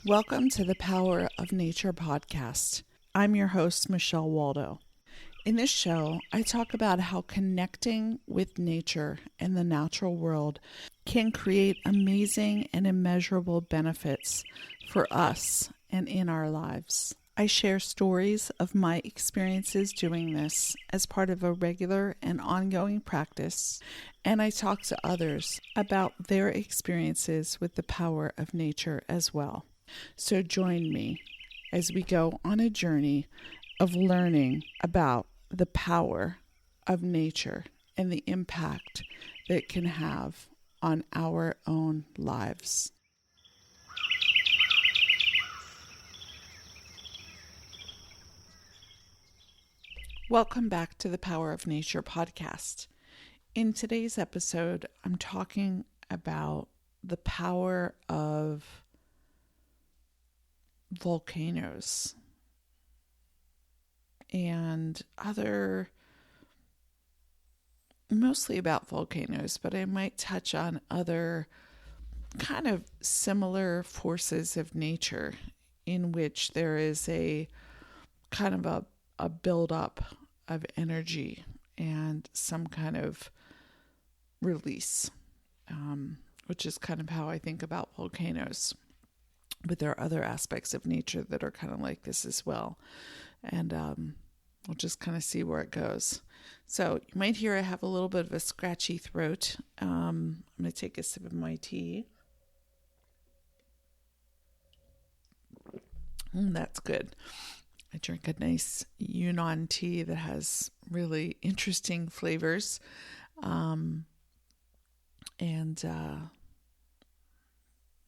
Welcome to the Power of Nature podcast. I'm your host, Michelle Waldo. In this show, I talk about how connecting with nature and the natural world can create amazing and immeasurable benefits for us and in our lives. I share stories of my experiences doing this as part of a regular and ongoing practice, and I talk to others about their experiences with the power of nature as well. So join me as we go on a journey of learning about the power of nature and the impact that it can have on our own lives. Welcome back to the Power of Nature podcast. In today's episode, I'm talking about the power of volcanoes and mostly about volcanoes, but I might touch on other kind of similar forces of nature in which there is a kind of a buildup of energy and some kind of release, which is kind of how I think about volcanoes. But there are other aspects of nature that are kind of like this as well. And we'll just kind of see where it goes. So you might hear I have a little bit of a scratchy throat. I'm going to take a sip of my tea. That's good. I drink a nice Yunnan tea that has really interesting flavors.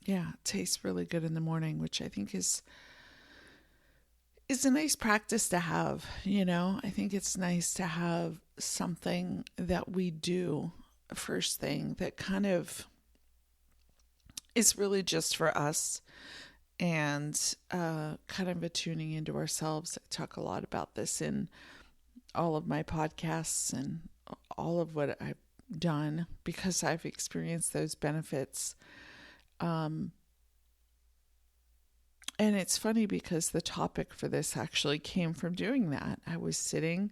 It tastes really good in the morning, which I think is a nice practice to have. I think it's nice to have something that we do first thing that kind of is really just for us and kind of a tuning into ourselves. I talk a lot about this in all of my podcasts and all of what I've done because I've experienced those benefits. And it's funny because the topic for this actually came from doing that. I was sitting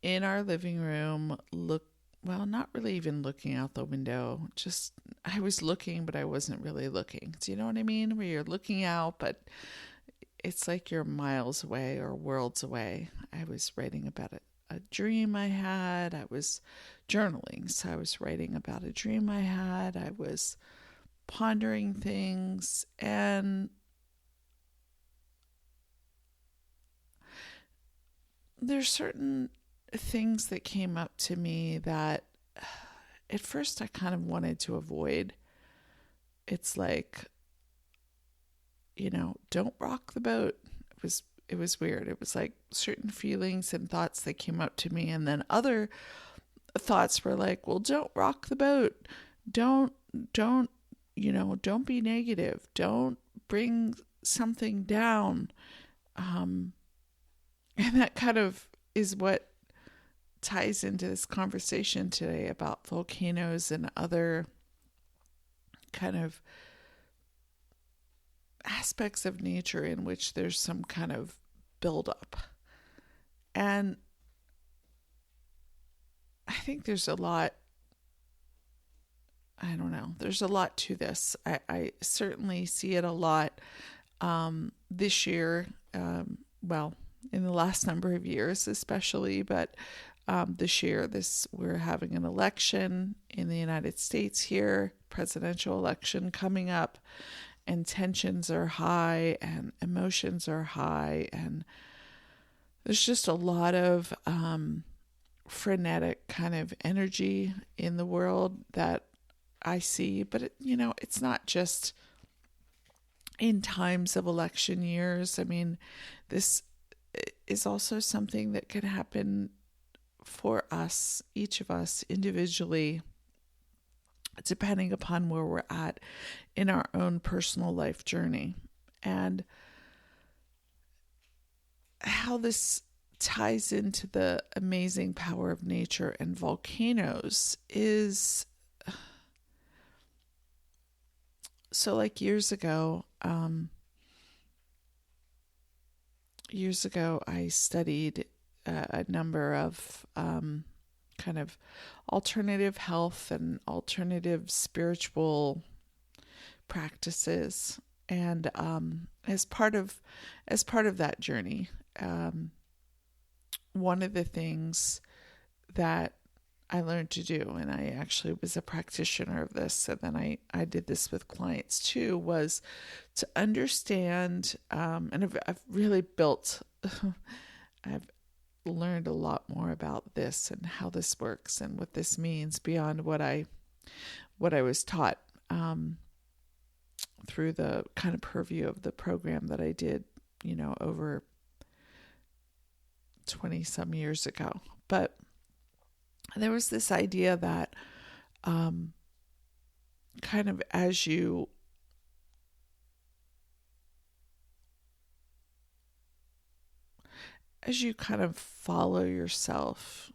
in our living room, not really even looking out the window. Just, I was looking, but I wasn't really looking. Do you know what I mean? Where you're looking out, but it's like you're miles away or worlds away. I was writing about a dream I had. I was journaling, so I was writing about a dream I had. I was pondering things, and there's certain things that came up to me that at first I kind of wanted to avoid. It's like, don't rock the boat. It was weird. It was like certain feelings and thoughts that came up to me, and then other thoughts were like, well, don't rock the boat. Don't be negative. Don't bring something down. And that kind of is what ties into this conversation today about volcanoes and other kind of aspects of nature in which there's some kind of buildup. And I think there's a lot, there's a lot to this. I certainly see it a lot this year, in the last number of years especially, but this year we're having an election in the United States here, presidential election coming up, and tensions are high and emotions are high, and there's just a lot of frenetic kind of energy in the world that I see. But it's not just in times of election years. I mean, this is also something that can happen for us, each of us individually, depending upon where we're at in our own personal life journey. And how this ties into the amazing power of nature and volcanoes is, so like years ago, years ago, I studied a number of kind of alternative health and alternative spiritual practices. And as part of that journey, one of the things that I learned to do, and I actually was a practitioner of this, and then I did this with clients too, was to understand, and I've really built, I've learned a lot more about this and how this works and what this means beyond what I was taught through the kind of purview of the program that I did, over 20 some years ago. But there was this idea that kind of as you kind of follow yourself,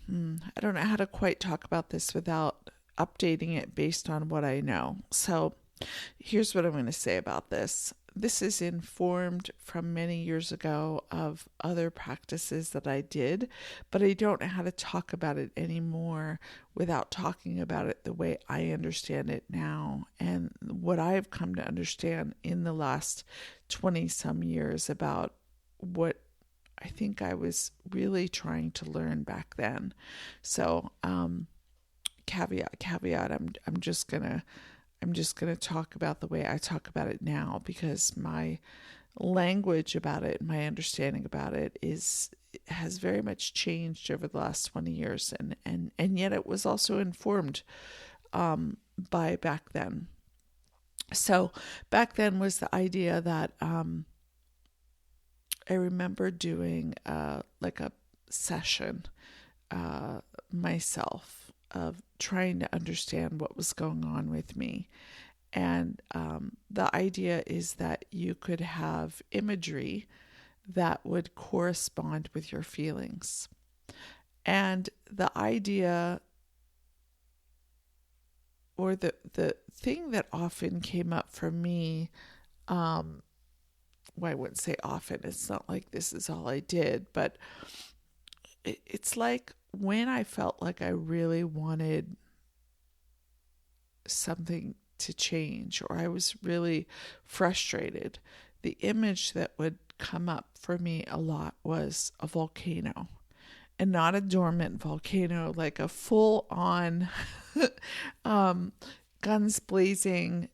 I don't know how to quite talk about this without updating it based on what I know. So here's what I'm going to say about this. This is informed from many years ago of other practices that I did, but I don't know how to talk about it anymore without talking about it the way I understand it now, and what I've come to understand in the last 20 some years about what I think I was really trying to learn back then. So, caveat, I'm just gonna talk about the way I talk about it now, because my language about it, my understanding about it has very much changed over the last 20 years, and yet it was also informed by back then. So back then was the idea that I remember doing like a session myself of trying to understand what was going on with me. And the idea is that you could have imagery that would correspond with your feelings. And the idea, or the thing that often came up for me, well, I wouldn't say often, it's not like this is all I did, but it's like when I felt like I really wanted something to change, or I was really frustrated, the image that would come up for me a lot was a volcano, and not a dormant volcano, like a full on guns blazing,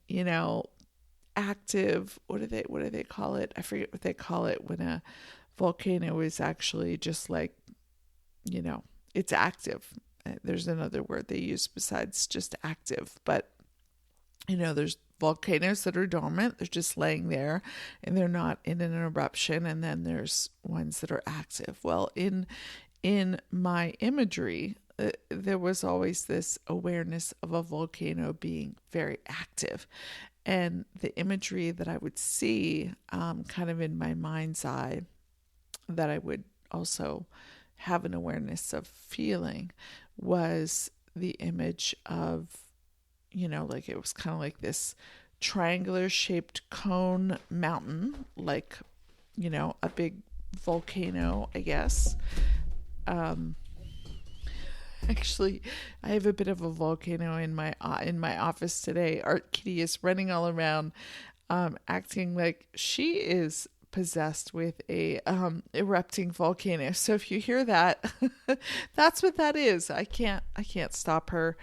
active, what do they call it? I forget what they call it when a volcano is actually just like, it's active. There's another word they use besides just active, but there's volcanoes that are dormant, they're just laying there and they're not in an eruption, and then there's ones that are active. Well, in my imagery, there was always this awareness of a volcano being very active, and the imagery that I would see kind of in my mind's eye, that I would also have an awareness of feeling, was the image of, like it was kind of like this triangular shaped cone mountain, like, a big volcano, I guess. Actually, I have a bit of a volcano in my office today. Our kitty is running all around, acting like she is possessed with a erupting volcano. So if you hear that, that's what that is. I can't stop her.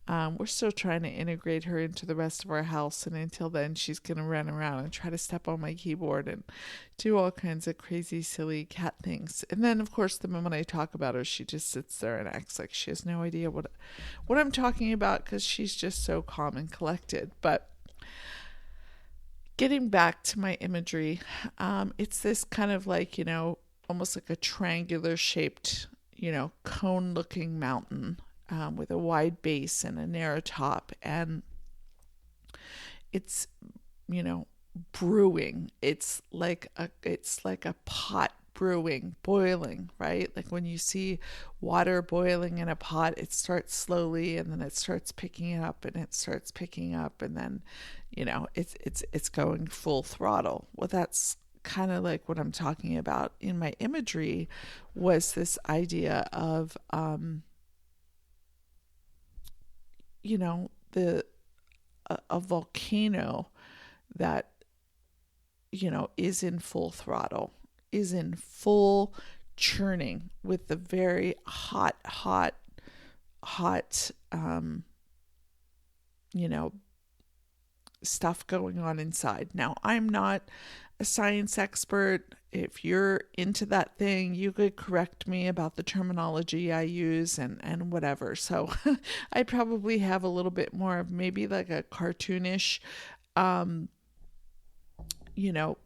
We're still trying to integrate her into the rest of our house, and until then she's going to run around and try to step on my keyboard and do all kinds of crazy, silly cat things. And then, of course, the moment I talk about her, she just sits there and acts like she has no idea what I'm talking about, because she's just so calm and collected. But getting back to my imagery, it's this kind of like, almost like a triangular shaped, cone-looking mountain, with a wide base and a narrow top, and it's brewing. It's like a pot brewing, boiling, right? Like when you see water boiling in a pot, it starts slowly, and then it starts picking up, and it starts picking up, and then it's going full throttle. Well, that's kind of like what I'm talking about in my imagery was this idea of, the a volcano that, is in full throttle, is in full churning with the very hot, you know, stuff going on inside. Now, I'm not a science expert. If you're into that thing, you could correct me about the terminology I use and whatever. So I probably have a little bit more of maybe like a cartoonish, you know,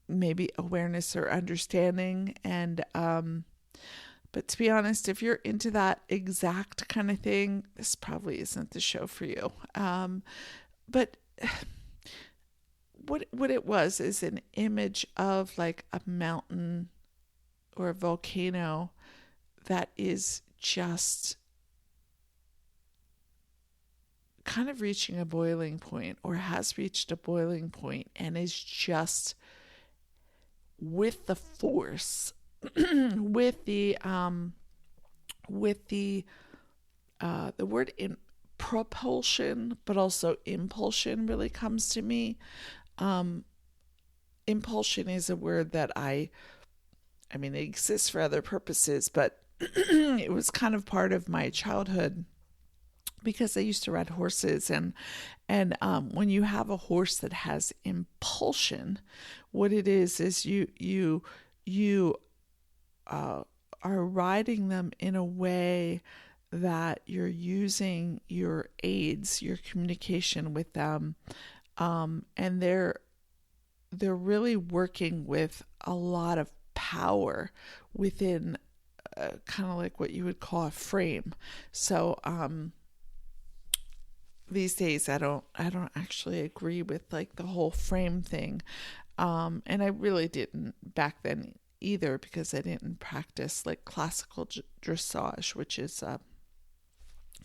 maybe awareness or understanding. And, but to be honest, if you're into that exact kind of thing, this probably isn't the show for you. But what it was is an image of like a mountain or a volcano that is just kind of reaching a boiling point or has reached a boiling point and is just with the force with the word in propulsion, but also impulsion really comes to me. Impulsion is a word that I mean, it exists for other purposes, but it was kind of part of my childhood because I used to ride horses, and when you have a horse that has impulsion, what it is you are riding them in a way that you're using your aids, your communication with them, and they're really working with a lot of power within kind of like what you would call a frame. So these days I don't actually agree with like the whole frame thing, and I really didn't back then either because I didn't practice like classical dressage, which is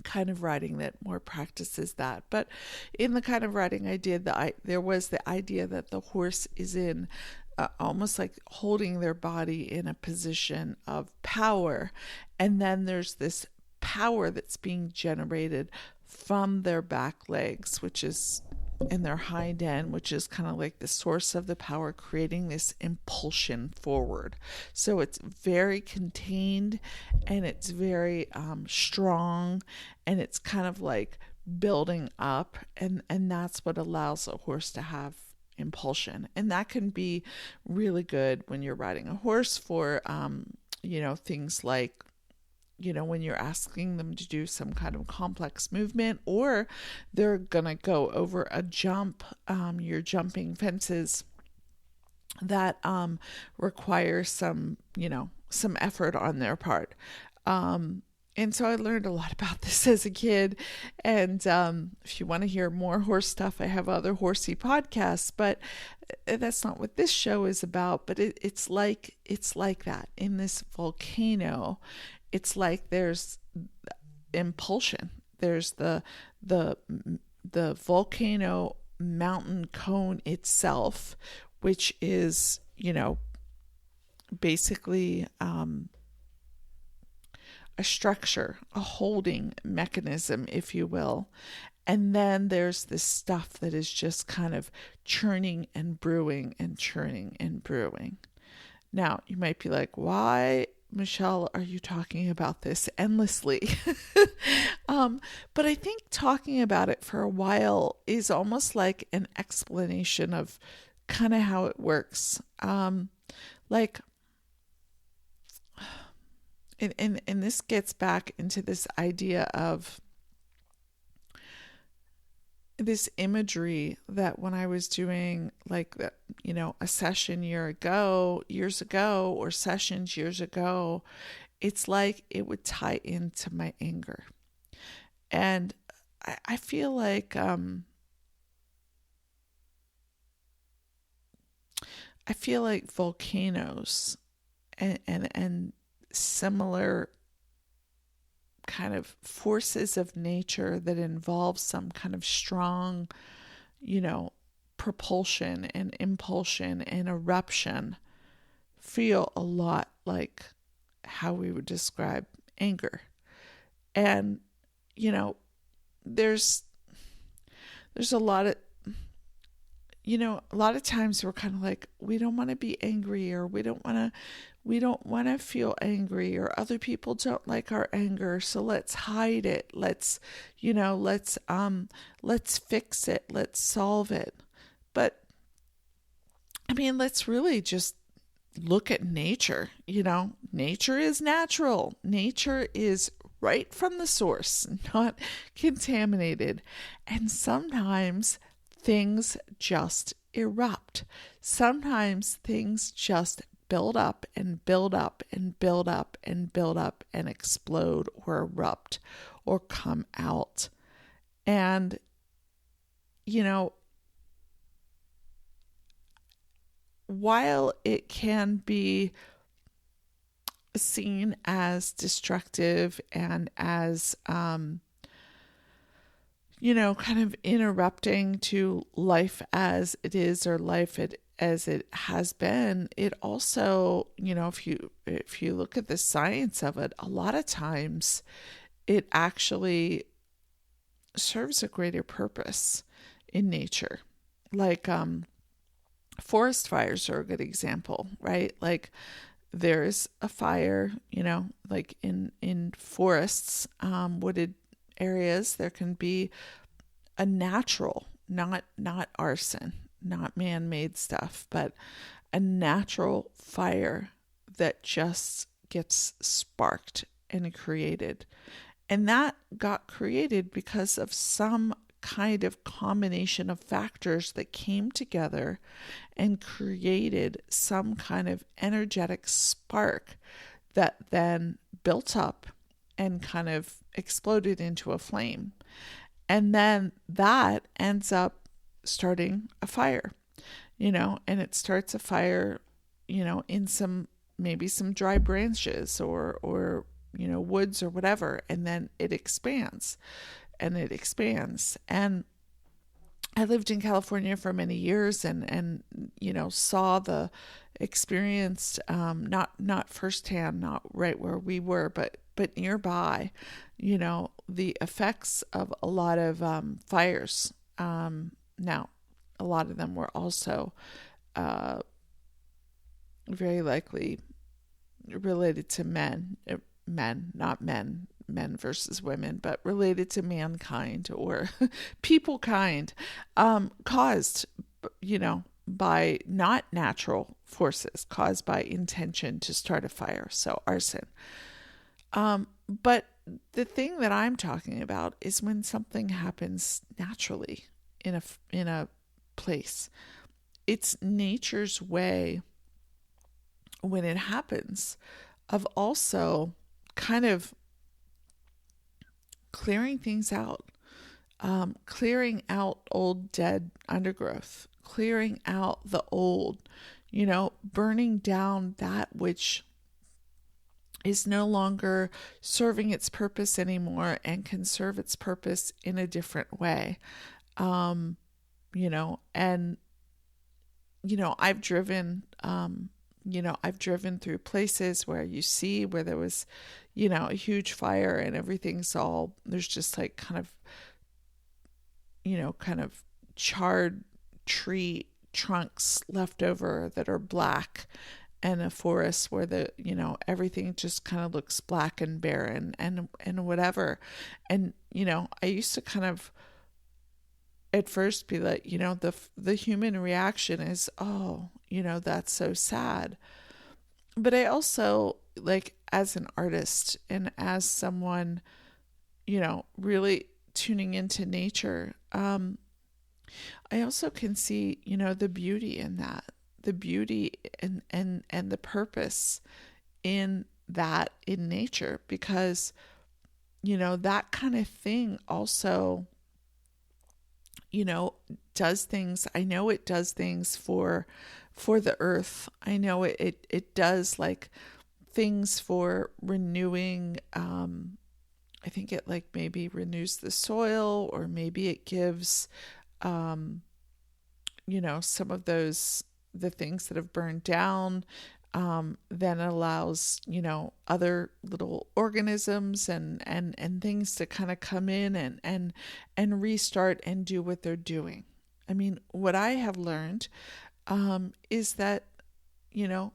kind of riding that more practices that. But in the kind of riding I did, there was the idea that the horse is in almost like holding their body in a position of power, and then there's this power that's being generated from their back legs, which is in their hind end, which is kind of like the source of the power, creating this impulsion forward. So it's very contained and it's very strong, and it's kind of like building up, and that's what allows a horse to have impulsion. And that can be really good when you're riding a horse for things like when you're asking them to do some kind of complex movement, or they're gonna go over a jump, you're jumping fences that require some effort on their part. And so I learned a lot about this as a kid. And if you want to hear more horse stuff, I have other horsey podcasts, but that's not what this show is about. But it's like that in this volcano. It's like there's impulsion. There's the volcano mountain cone itself, which is, basically a structure, a holding mechanism, if you will. And then there's this stuff that is just kind of churning and brewing and churning and brewing. Now, you might be like, why, Michelle, are you talking about this endlessly? But I think talking about it for a while is almost like an explanation of kind of how it works. And this gets back into this idea of this imagery that when I was doing like a session years ago, or sessions years ago, it's like it would tie into my anger. And I feel like volcanoes and similar kind of forces of nature that involve some kind of strong, propulsion and impulsion and eruption feel a lot like how we would describe anger. And, you know, there's a lot of, a lot of times we're kind of like, we don't want to be angry, or we don't want to feel angry, or other people don't like our anger, so let's hide it. Let's fix it. Let's solve it. But I mean, let's really just look at nature. Nature is natural. Nature is right from the source, not contaminated. And sometimes things just erupt. Sometimes things just build up and build up and build up and build up and explode or erupt or come out. And, while it can be seen as destructive and as, kind of interrupting to life as it is, or life as it has been, it also, if you look at the science of it, a lot of times it actually serves a greater purpose in nature. Like, forest fires are a good example, right? Like, there's a fire, like in forests, wooded areas, there can be a natural, not arson, not man-made stuff, but a natural fire that just gets sparked and created. And that got created because of some kind of combination of factors that came together and created some kind of energetic spark that then built up and kind of exploded into a flame. And then that ends up starting a fire, and it starts a fire, in maybe some dry branches or woods or whatever. And then it expands and it expands. And I lived in California for many years and saw the experience, not firsthand, not right where we were, but nearby, the effects of a lot of fires. Now, a lot of them were also very likely related to men, not men versus women, but related to mankind or people kind, caused, by not natural forces, caused by intention to start a fire. So arson. But the thing that I'm talking about is when something happens naturally in a place. It's nature's way, when it happens, of also kind of clearing things out, clearing out old dead undergrowth, clearing out the old, burning down that which is no longer serving its purpose anymore and can serve its purpose in a different way. And, I've driven, through places where you see where there was, a huge fire and there's just like kind of charred tree trunks left over that are black, and a forest where everything just kind of looks black and barren and whatever. And, I used to kind of at first be like, the human reaction is, oh, that's so sad. But I also, like, as an artist and as someone, really tuning into nature, I also can see, the beauty in that, the beauty and the purpose in that in nature, because, that kind of thing also, does things. I know it does things for the earth. I know it does like things for renewing. I think it like maybe renews the soil, or maybe it gives, some of the things that have burned down, then it allows, other little organisms and things to kind of come in and restart and do what they're doing. I mean, what I have learned is that, you know,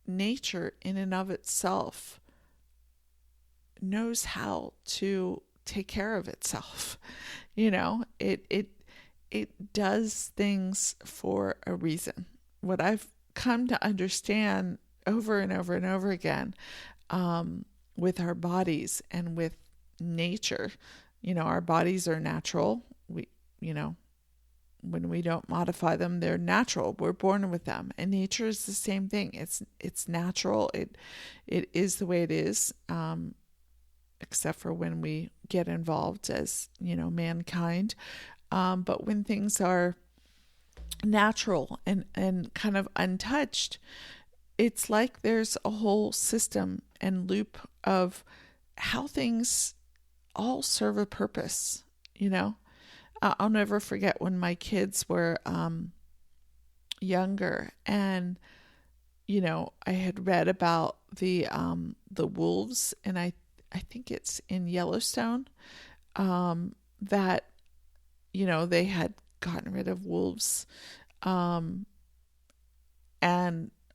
nature in and of itself knows how to take care of itself. It does things for a reason. What I've come to understand over and over and over again, with our bodies and with nature, our bodies are natural. When we don't modify them, they're natural. We're born with them, and nature is the same thing. It's natural. It is the way it is, except for when we get involved as mankind. But when things are natural and kind of untouched, it's like there's a whole system and loop of how things all serve a purpose. I'll never forget when my kids were younger, and I had read about the wolves, and I think it's in Yellowstone, that they had gotten rid of wolves, and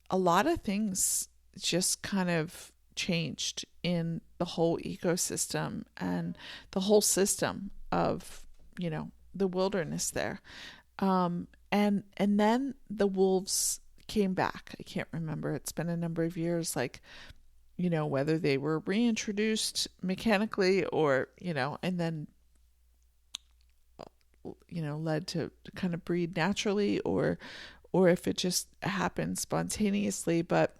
a lot of things just kind of changed in the whole ecosystem and the whole system of the wilderness there. And then the wolves came back. I can't remember. It's been a number of years, whether they were reintroduced mechanically or, and then, led to kind of breed naturally, or if it just happened spontaneously. But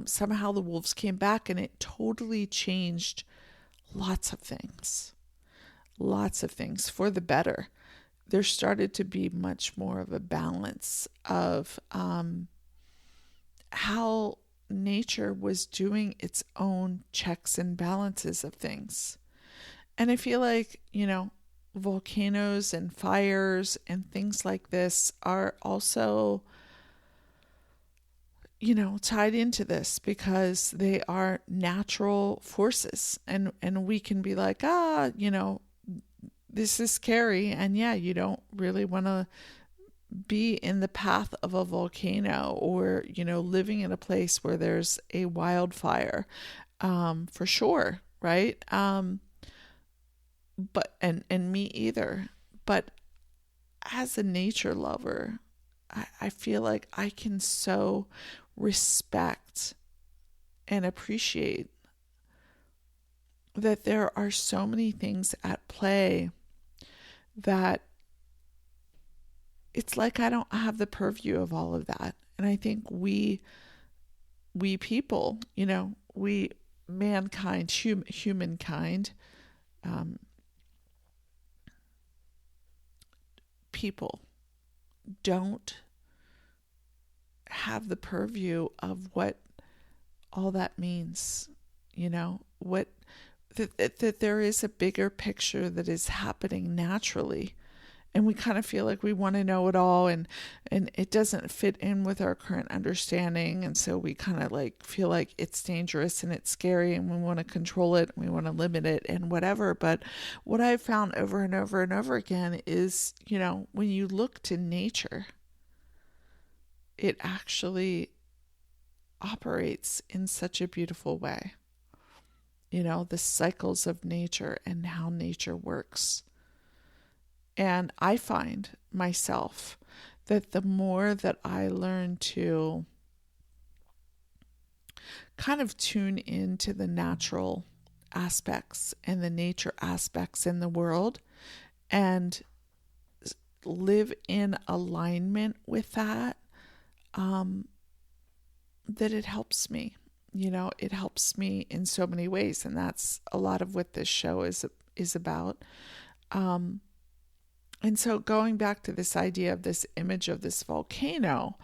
somehow the wolves came back, and it totally changed lots of things for the better. There started to be much more of a balance of how nature was doing its own checks and balances of things. And I feel like, volcanoes and fires and things like this are also, tied into this, because they are natural forces. And we can be like, this is scary, and you don't really want to be in the path of a volcano, or living in a place where there's a wildfire, for sure, right? But and me either. But as a nature lover, I feel like I can so respect and appreciate that there are so many things at play that it's like I don't have the purview of all of that. And I think we people, we mankind, humankind, people don't have the purview of what all that means, what that there is a bigger picture that is happening naturally, and we kind of feel like we want to know it all, and it doesn't fit in with our current understanding, and so we kind of feel like it's dangerous and it's scary, and we want to control it and we want to limit it and whatever. But what I've found over and over and over again is, when you look to nature, it actually operates in such a beautiful way. The cycles of nature and how nature works. And I find myself that the more that I learn to kind of tune into the natural aspects and the nature aspects in the world, and live in alignment with that, that it helps me. It helps me in so many ways, and that's a lot of what this show is about. And so going back to this idea of this image of this volcano,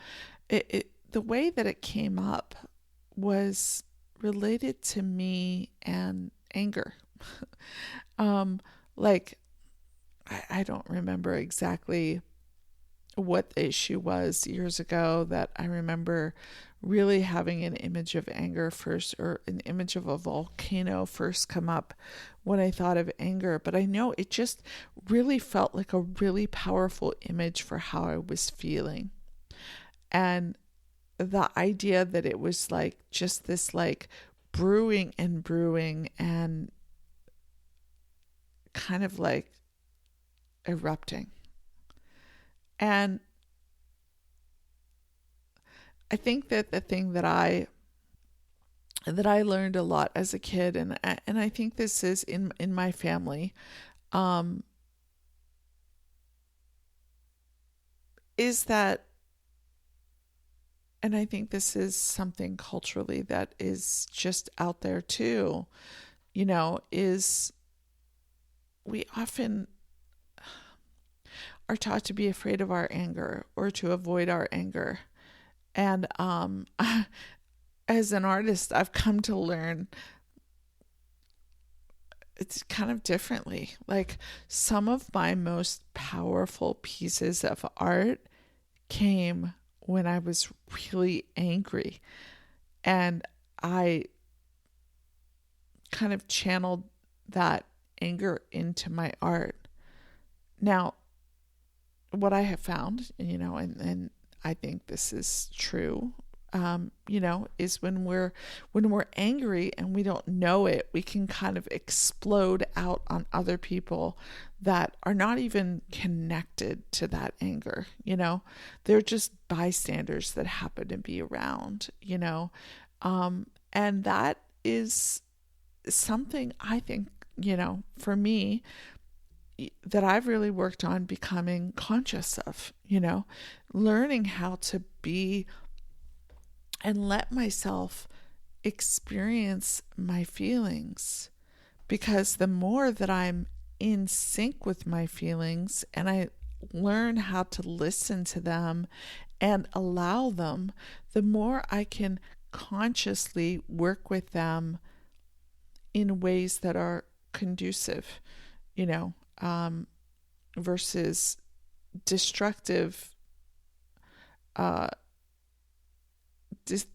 the way that it came up was related to me and anger. I don't remember exactly what the issue was years ago, that I remember really having an image of anger first, or an image of a volcano first come up when I thought of anger. But I know it just really felt like a really powerful image for how I was feeling. And the idea that it was like just this like brewing and brewing and kind of like erupting. And I think that the thing that I learned a lot as a kid, and I think this is in my family, is that, and I think this is something culturally that is just out there too, is we often are taught to be afraid of our anger or to avoid our anger. And as an artist, I've come to learn it's kind of differently. Like, some of my most powerful pieces of art came when I was really angry, and I kind of channeled that anger into my art. Now, what I have found, and I think this is true, is when we're angry and we don't know it, we can kind of explode out on other people that are not even connected to that anger. They're just bystanders that happen to be around, and that is something I think, for me, that I've really worked on becoming conscious of, learning how to be and let myself experience my feelings. Because the more that I'm in sync with my feelings and I learn how to listen to them and allow them, the more I can consciously work with them in ways that are conducive, versus destructive,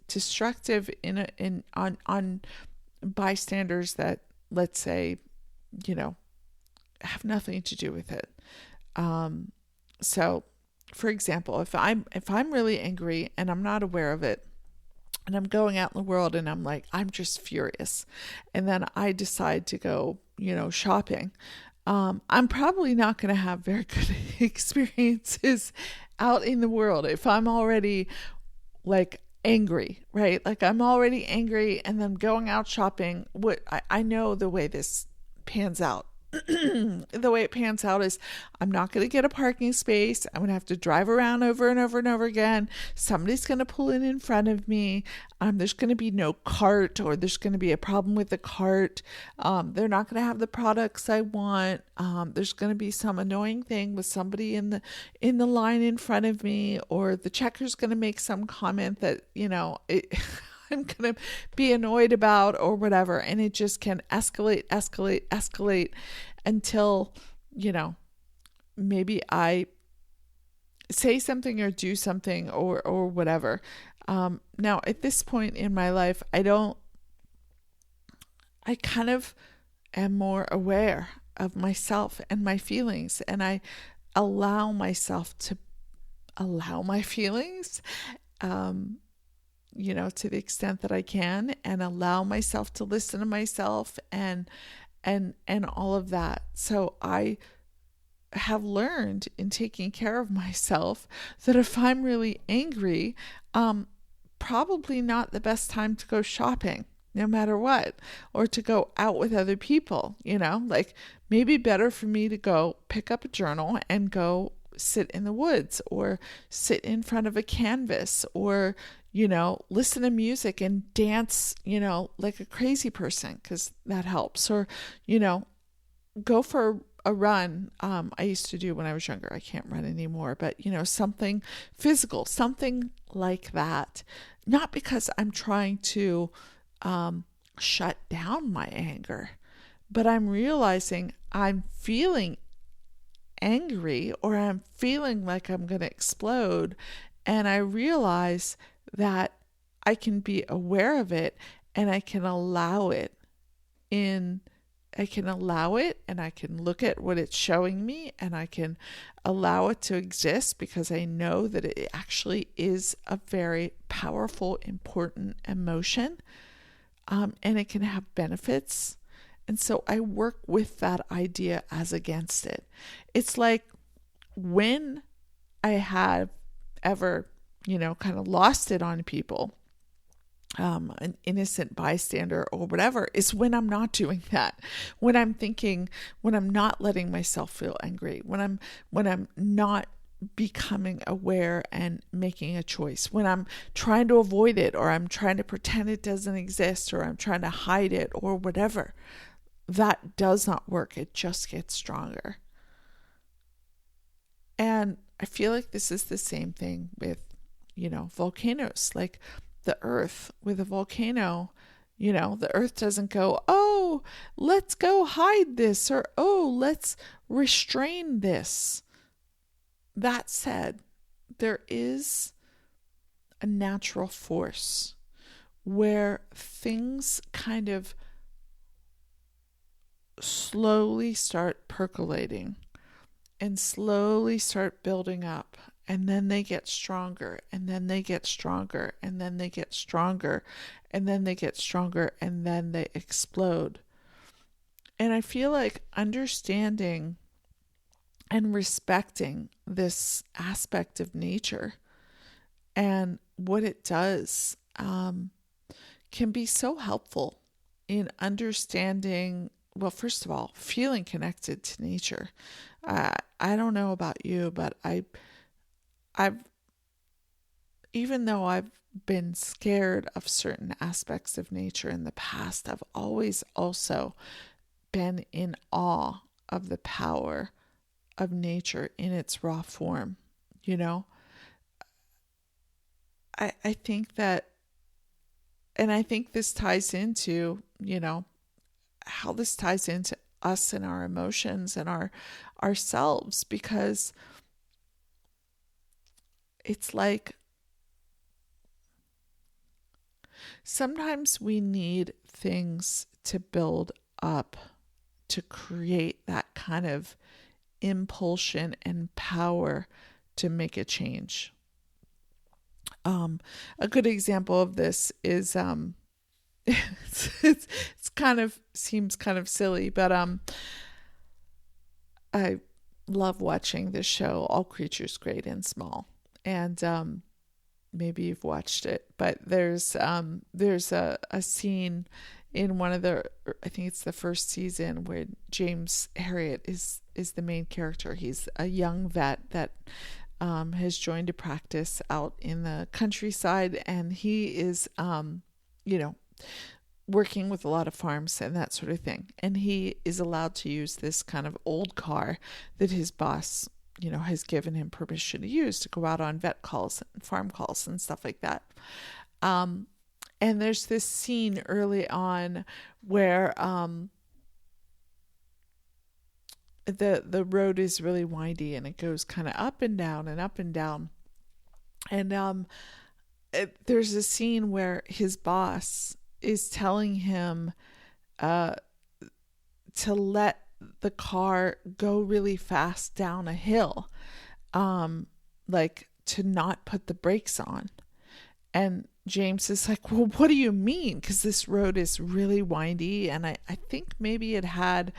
destructive on bystanders that, let's say, have nothing to do with it. So, for example, if I'm really angry and I'm not aware of it, and I'm going out in the world and I'm just furious, and then I decide to go, shopping, I'm probably not going to have very good experiences out in the world if I'm already like angry, right? Like, I'm already angry and then going out shopping. What I know the way this pans out. The way it pans out is I'm not going to get a parking space. I'm going to have to drive around over and over and over again. Somebody's going to pull in front of me. There's going to be no cart, or there's going to be a problem with the cart. They're not going to have the products I want. There's going to be some annoying thing with somebody in the line in front of me, or the checker's going to make some comment that, I'm going to be annoyed about, or whatever. And it just can escalate until, maybe I say something or do something or whatever. Now, at this point in my life, I kind of am more aware of myself and my feelings, and I allow myself to allow my feelings, to the extent that I can, and allow myself to listen to myself and all of that. So I have learned in taking care of myself that if I'm really angry, probably not the best time to go shopping, no matter what, or to go out with other people, like maybe better for me to go pick up a journal and go sit in the woods, or sit in front of a canvas, or listen to music and dance, like a crazy person, because that helps. Or, go for a run. I used to do when I was younger. I can't run anymore, but, something physical, something like that. Not because I'm trying to shut down my anger, but I'm realizing I'm feeling angry or I'm feeling like I'm going to explode, and I realize that I can be aware of it and I can allow it in. I can allow it and I can look at what it's showing me and I can allow it to exist because I know that it actually is a very powerful, important emotion, and it can have benefits. And so I work with that idea as against it. It's like when I have ever, kind of lost it on people, an innocent bystander or whatever, is when I'm not doing that. When I'm thinking, when I'm not letting myself feel angry, when I'm not becoming aware and making a choice, when I'm trying to avoid it, or I'm trying to pretend it doesn't exist, or I'm trying to hide it, or whatever. That does not work. It just gets stronger. And I feel like this is the same thing with, volcanoes. Like the earth with a volcano, the earth doesn't go, oh, let's go hide this, or oh, let's restrain this. That said, there is a natural force where things kind of slowly start percolating and slowly start building up, and then they get stronger, and then they get stronger, and then they get stronger, and then they get stronger, and then they explode. And I feel like understanding and respecting this aspect of nature and what it does can be so helpful in understanding, well, first of all, feeling connected to nature. I don't know about you, but I've, even though I've been scared of certain aspects of nature in the past, I've always also been in awe of the power of nature in its raw form. I think that, and I think this ties into, how this ties into us and our emotions and ourselves, because it's like sometimes we need things to build up to create that kind of impulsion and power to make a change. A good example of this is it's kind of seems kind of silly, but I love watching this show, All Creatures Great and Small, and maybe you've watched it, but there's a scene in one of the, I think it's the first season, where James Herriot is the main character. He's a young vet that has joined a practice out in the countryside, and he is working with a lot of farms and that sort of thing. And he is allowed to use this kind of old car that his boss, has given him permission to use to go out on vet calls and farm calls and stuff like that. And there's this scene early on where the road is really windy and it goes kind of up and down and up and down. And there's a scene where his boss is telling him to let the car go really fast down a hill, like to not put the brakes on. And James is like, well, what do you mean? Because this road is really windy, and I think maybe it had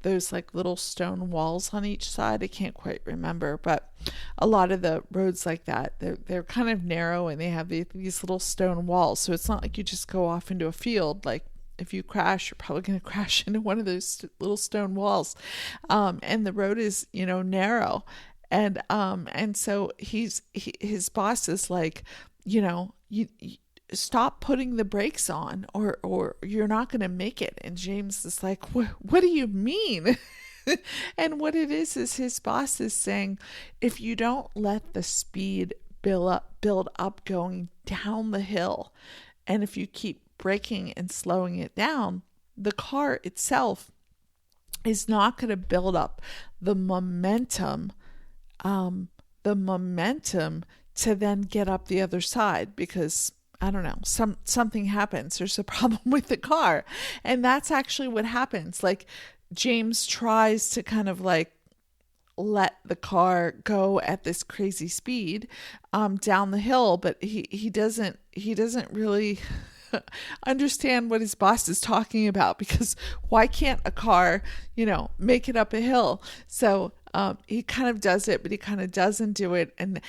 those like little stone walls on each side. I can't quite remember, but a lot of the roads like that, they're kind of narrow and they have these little stone walls. So it's not like you just go off into a field. Like if you crash, you're probably going to crash into one of those little stone walls. And the road is, narrow. And so his boss is like, you stop putting the brakes on or you're not going to make it. And James is like, what do you mean? And what it is his boss is saying, if you don't let the speed build up going down the hill, and if you keep braking and slowing it down, the car itself is not going to build up the momentum, um, the momentum to then get up the other side, because I don't know, something happens. There's a problem with the car. And that's actually what happens. Like James tries to kind of like let the car go at this crazy speed down the hill, but he doesn't really understand what his boss is talking about, because why can't a car, make it up a hill? So he kind of does it, but he kind of doesn't do it, and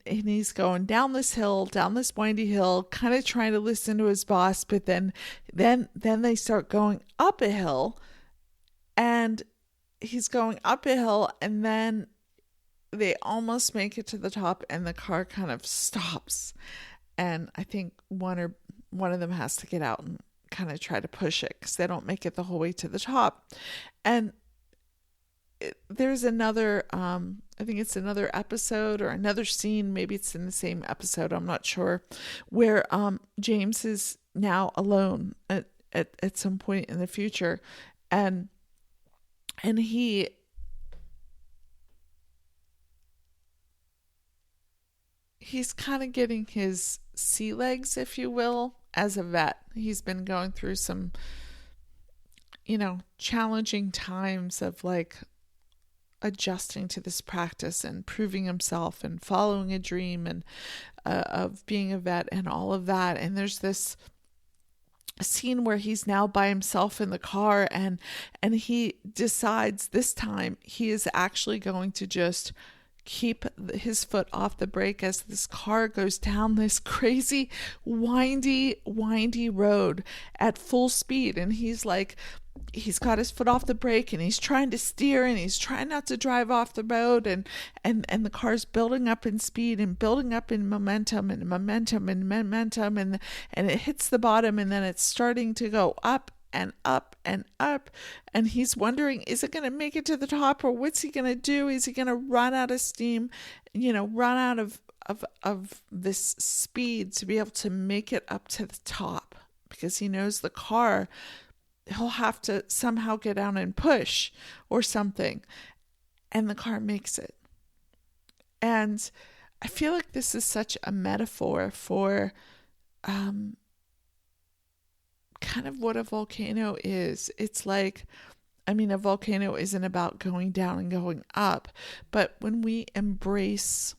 he's going down this hill, down this windy hill, kind of trying to listen to his boss, but then they start going up a hill, and he's going up a hill, and then they almost make it to the top, and the car kind of stops, and I think one of them has to get out and kind of try to push it, because they don't make it the whole way to the top. And there's another, I think it's another episode or another scene, maybe it's in the same episode, I'm not sure, where James is now alone at some point in the future, and he's kind of getting his sea legs, if you will, as a vet. He's been going through some, challenging times of like adjusting to this practice and proving himself and following a dream and of being a vet and all of that. And there's this scene where he's now by himself in the car, and he decides this time he is actually going to just keep his foot off the brake as this car goes down this crazy windy road at full speed. And he's got his foot off the brake, and he's trying to steer, and he's trying not to drive off the road, and the car's building up in speed and building up in momentum, and it hits the bottom, and then it's starting to go up and up and up, and he's wondering, is it going to make it to the top, or what's he going to do? Is he going to run out of steam, run out of this speed to be able to make it up to the top? Because he knows the car, he'll have to somehow get down and push or something, and the car makes it. And I feel like this is such a metaphor for kind of what a volcano is. It's like, a volcano isn't about going down and going up, but when we embrace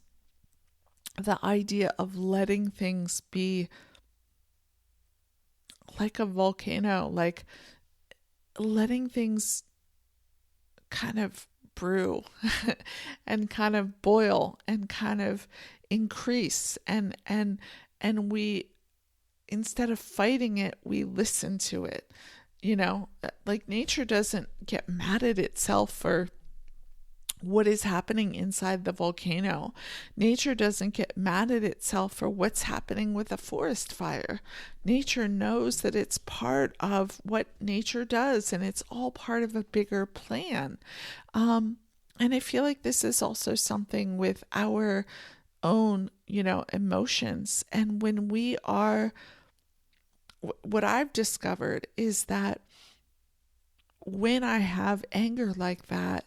the idea of letting things be like a volcano, like letting things kind of brew and kind of boil and kind of increase, and we, instead of fighting it, we listen to it. Like nature doesn't get mad at itself for what is happening inside the volcano. Nature doesn't get mad at itself for what's happening with a forest fire. Nature knows that it's part of what nature does, and it's all part of a bigger plan. And I feel like this is also something with our own, emotions. And when we are, what I've discovered is that when I have anger like that,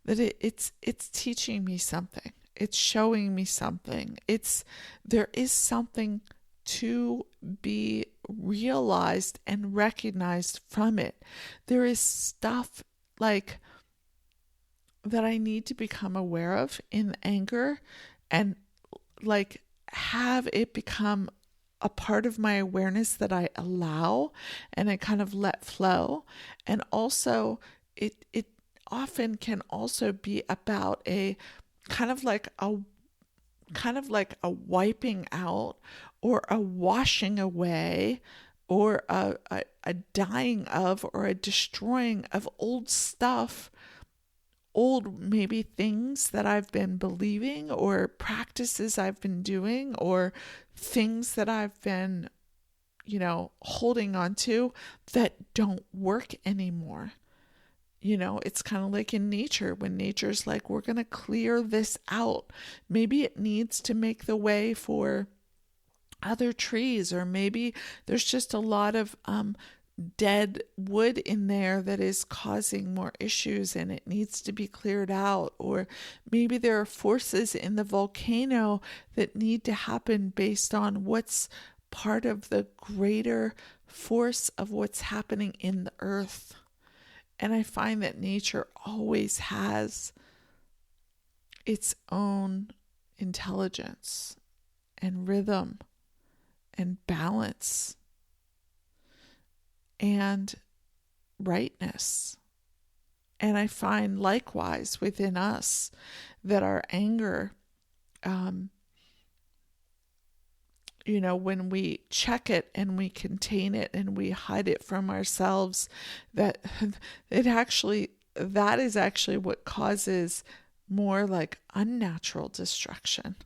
it's teaching me something. It's showing me something. There is something to be realized and recognized from it. There is stuff like that I need to become aware of in anger, and like have it become a part of my awareness that I allow and I kind of let flow. And also it often can also be about a kind of like a wiping out or a washing away or a dying of or a destroying of old stuff, old maybe things that I've been believing or practices I've been doing or things that I've been, holding on to that don't work anymore. It's kind of like in nature, when nature's like, we're going to clear this out. Maybe it needs to make the way for other trees, or maybe there's just a lot of dead wood in there that is causing more issues and it needs to be cleared out. Or maybe there are forces in the volcano that need to happen based on what's part of the greater force of what's happening in the earth. And I find that nature always has its own intelligence and rhythm and balance and rightness. And I find likewise within us that our anger, when we check it and we contain it and we hide it from ourselves, that is actually what causes more like unnatural destruction.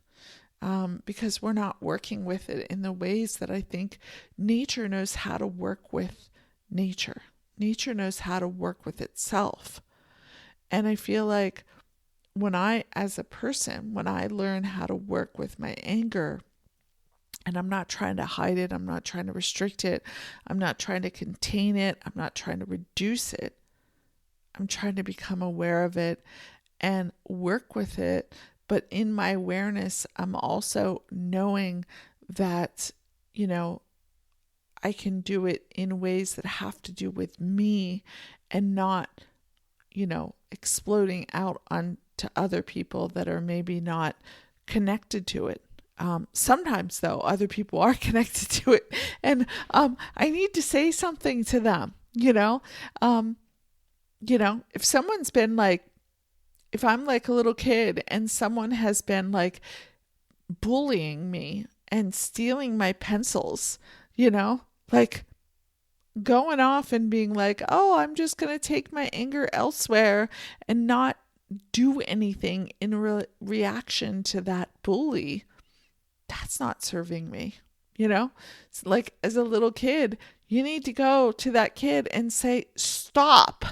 Because we're not working with it in the ways that I think nature knows how to work with nature. Nature knows how to work with itself. And I feel like as a person, when I learn how to work with my anger, and I'm not trying to hide it, I'm not trying to restrict it, I'm not trying to contain it, I'm not trying to reduce it, I'm trying to become aware of it and work with it. But in my awareness, I'm also knowing that, I can do it in ways that have to do with me and not, exploding out onto other people that are maybe not connected to it. Sometimes, though, other people are connected to it. And I need to say something to them, if someone's been like, if I'm like a little kid and someone has been like bullying me and stealing my pencils, like going off and being like, oh, I'm just going to take my anger elsewhere and not do anything in reaction to that bully, that's not serving me. It's like as a little kid, you need to go to that kid and say, stop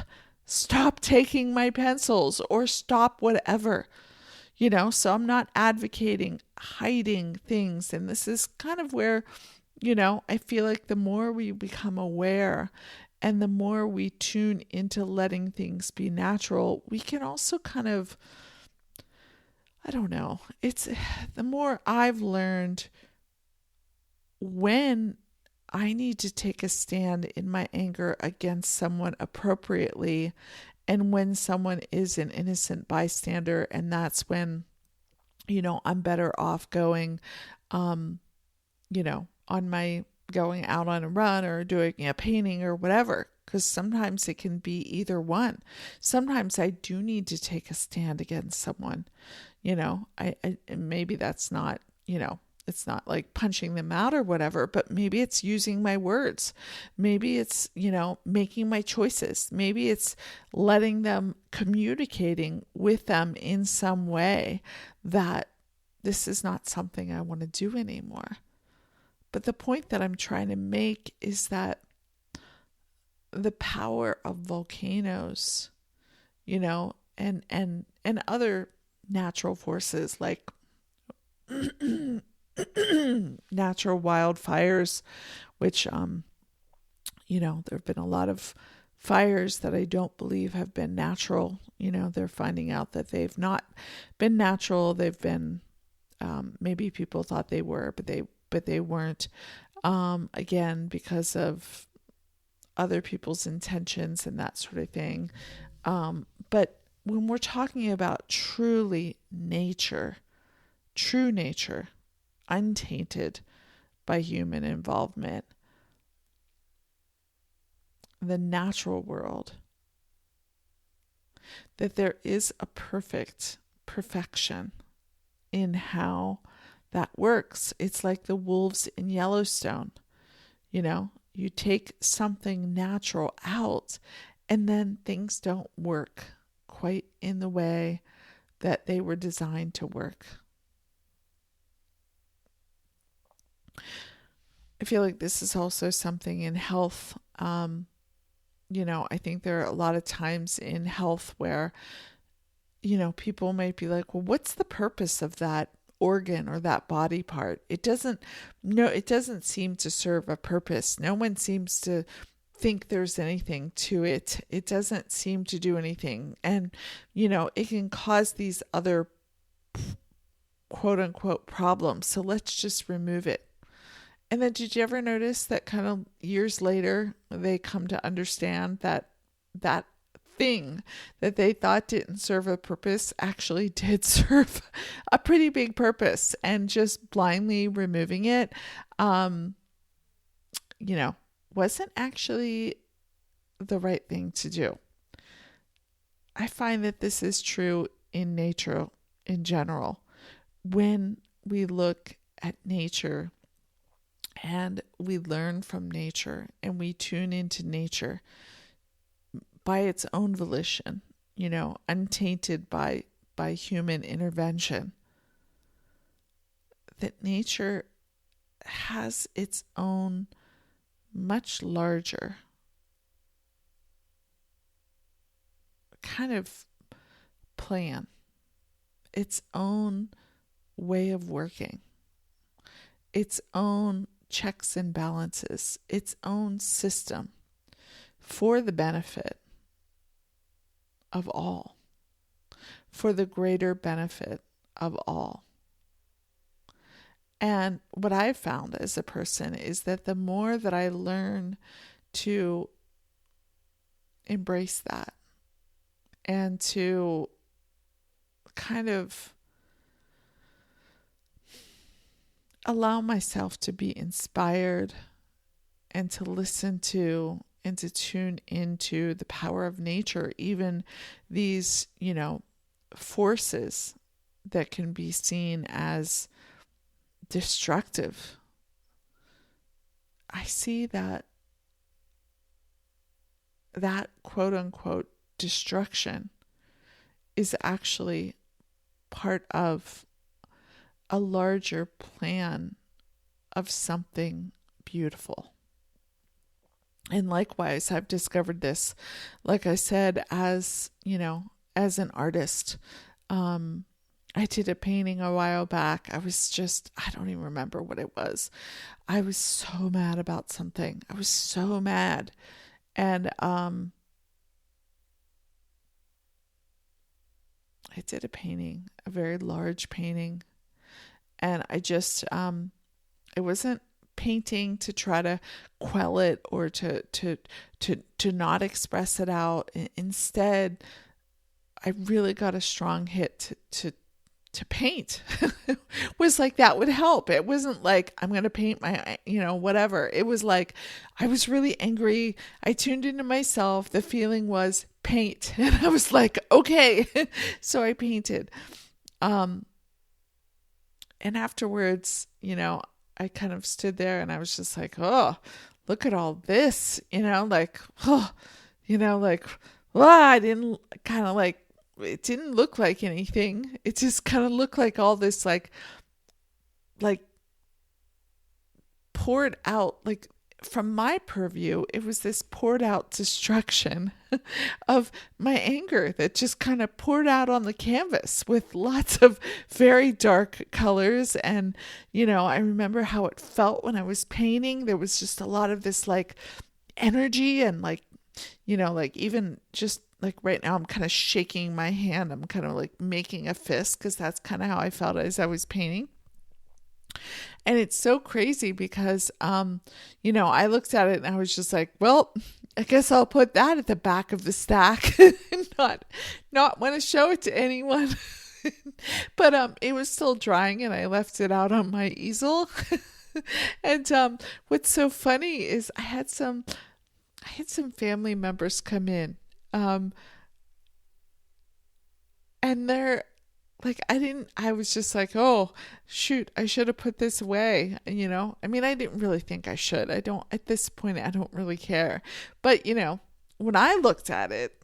taking my pencils or stop whatever, so I'm not advocating hiding things. And this is kind of where, I feel like the more we become aware and the more we tune into letting things be natural, we can also kind of, I don't know, it's the more I've learned when I need to take a stand in my anger against someone appropriately, and when someone is an innocent bystander, and that's when, I'm better off going, going out on a run or doing a painting or whatever, because sometimes it can be either one. Sometimes I do need to take a stand against someone, I maybe that's not, it's not like punching them out or whatever, but maybe it's using my words. Maybe it's, making my choices. Maybe it's letting them, communicating with them in some way that this is not something I want to do anymore. But the point that I'm trying to make is that the power of volcanoes, and other natural forces like natural wildfires, which, there have been a lot of fires that I don't believe have been natural. They're finding out that they've not been natural. They've been, maybe people thought they were, but they weren't, again, because of other people's intentions and that sort of thing. But when we're talking about truly nature, true nature, untainted by human involvement, the natural world, that there is a perfection in how that works. It's like the wolves in Yellowstone. You take something natural out and then things don't work quite in the way that they were designed to work. I feel like this is also something in health. I think there are a lot of times in health where, people might be like, well, what's the purpose of that organ or that body part? It doesn't seem to serve a purpose. No one seems to think there's anything to it. It doesn't seem to do anything. And, it can cause these other quote unquote problems. So let's just remove it. And then did you ever notice that kind of years later, they come to understand that that thing that they thought didn't serve a purpose actually did serve a pretty big purpose, and just blindly removing it, wasn't actually the right thing to do. I find that this is true in nature in general. When we look at nature and we learn from nature and we tune into nature by its own volition, untainted by human intervention, that nature has its own much larger kind of plan, its own way of working, its own checks and balances, its own system for the benefit of all, for the greater benefit of all. And what I've found as a person is that the more that I learn to embrace that and to kind of allow myself to be inspired and to listen to and to tune into the power of nature, even these, forces that can be seen as destructive, I see that quote unquote destruction is actually part of a larger plan of something beautiful. And likewise, I've discovered this, like I said, as an artist. I did a painting a while back. I don't even remember what it was. I was so mad about something. I was so mad. And I did a painting, a very large painting. And I just, it wasn't painting to try to quell it or to not express it out. Instead, I really got a strong hit to paint. Was like, that would help. It wasn't like, I'm going to paint my, whatever. It was like, I was really angry. I tuned into myself. The feeling was paint. And I was like, okay. So I painted. And afterwards, I kind of stood there and I was just like, oh, look at all this, I didn't kind of like, it didn't look like anything. It just kind of looked like all this, like poured out, like from my purview, it was this poured out destruction of my anger that just kind of poured out on the canvas with lots of very dark colors. And, I remember how it felt when I was painting. There was just a lot of this like energy and like even just like right now, I'm kind of shaking my hand. I'm kind of like making a fist because that's kind of how I felt as I was painting. And it's so crazy because, I looked at it and I was just like, well, I guess I'll put that at the back of the stack and not want to show it to anyone. But it was still drying and I left it out on my easel. And what's so funny is I had some family members come in. And they're like, I was just like, oh, shoot, I should have put this away, I didn't really think I should. At this point, I don't really care. But, when I looked at it,